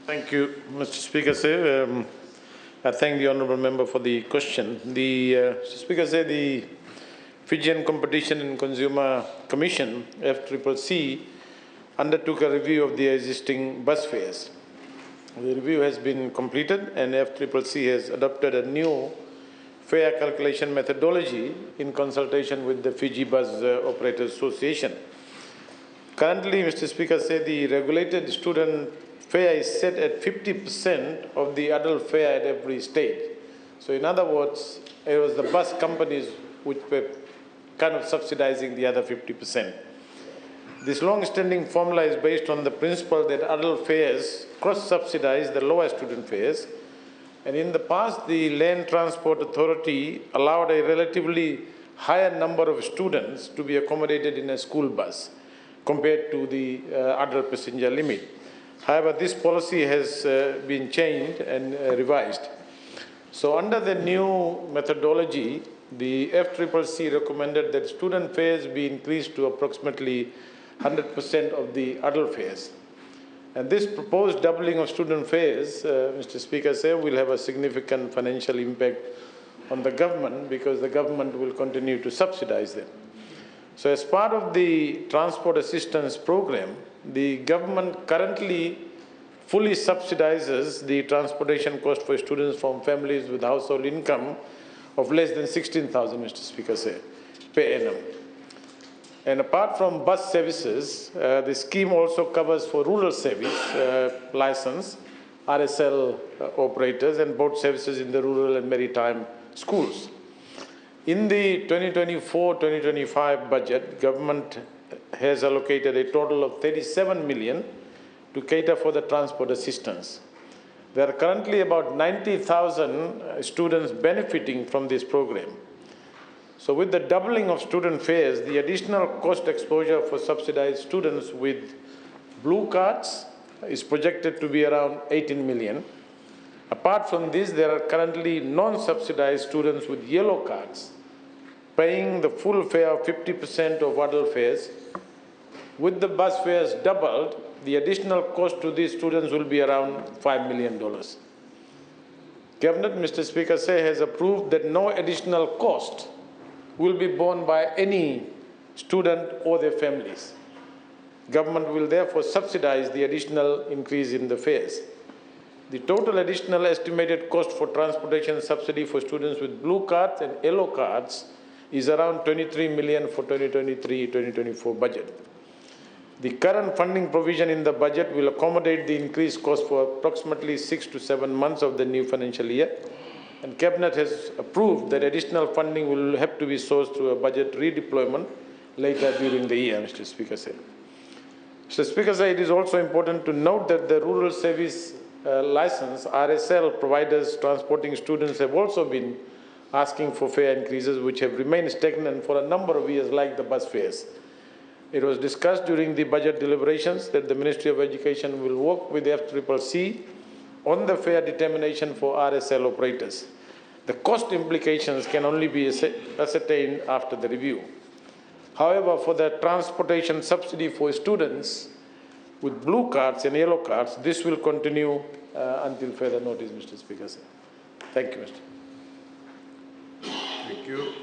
Thank you, Mr. Speaker, sir. I thank the honourable member for the question. Mr. Speaker, sir, the Fijian Competition and Consumer Commission (FCCC) undertook a review of the existing bus fares. The review has been completed, and FCCC has adopted a new fare calculation methodology in consultation with the Fiji Bus Operators Association. Currently, Mr. Speaker, the regulated student fare is set at 50% of the adult fare at every stage. So in other words, it was the bus companies which were kind of subsidizing the other 50%. This long-standing formula is based on the principle that adult fares cross-subsidize the lower student fares. And in the past, the Land Transport Authority allowed a relatively higher number of students to be accommodated in a school bus compared to the adult passenger limit. However, this policy has been changed and revised. So under the new methodology, the FCCC recommended that student fares be increased to approximately 100% of the adult fares. And this proposed doubling of student fares, Mr. Speaker, will have a significant financial impact on the government because the government will continue to subsidize them. So as part of the transport assistance program, the government currently fully subsidizes the transportation cost for students from families with household income of less than 16,000, Mr. Speaker, per annum. And apart from bus services, the scheme also covers for rural service license, RSL operators, and boat services in the rural and maritime schools. In the 2024-2025 budget, government has allocated a total of 37 million to cater for the transport assistance. There are currently about 90,000 students benefiting from this program. So with the doubling of student fares, the additional cost exposure for subsidized students with blue cards is projected to be around 18 million. Apart from this, there are currently non-subsidized students with yellow cards paying the full fare of 50% of adult fares. With the bus fares doubled, the additional cost to these students will be around $5 million. Cabinet, Mr. Speaker, has approved that no additional cost will be borne by any student or their families. Government will therefore subsidize the additional increase in the fares. The total additional estimated cost for transportation subsidy for students with blue cards and yellow cards is around 23 million for 2023-2024 budget. The current funding provision in the budget will accommodate the increased cost for approximately 6 to 7 months of the new financial year. And Cabinet has approved that additional funding will have to be sourced through a budget redeployment later during the year, Mr. Speaker. Mr. Speaker, it is also important to note that the rural service license, RSL providers transporting students have also been asking for fare increases which have remained stagnant for a number of years, like the bus fares. It was discussed during the budget deliberations that the Ministry of Education will work with the FCCC on the fare determination for RSL operators. The cost implications can only be ascertained after the review. However, for the transportation subsidy for students with blue cards and yellow cards, this will continue until further notice, Mr. Speaker. Thank you, Mr. Thank you.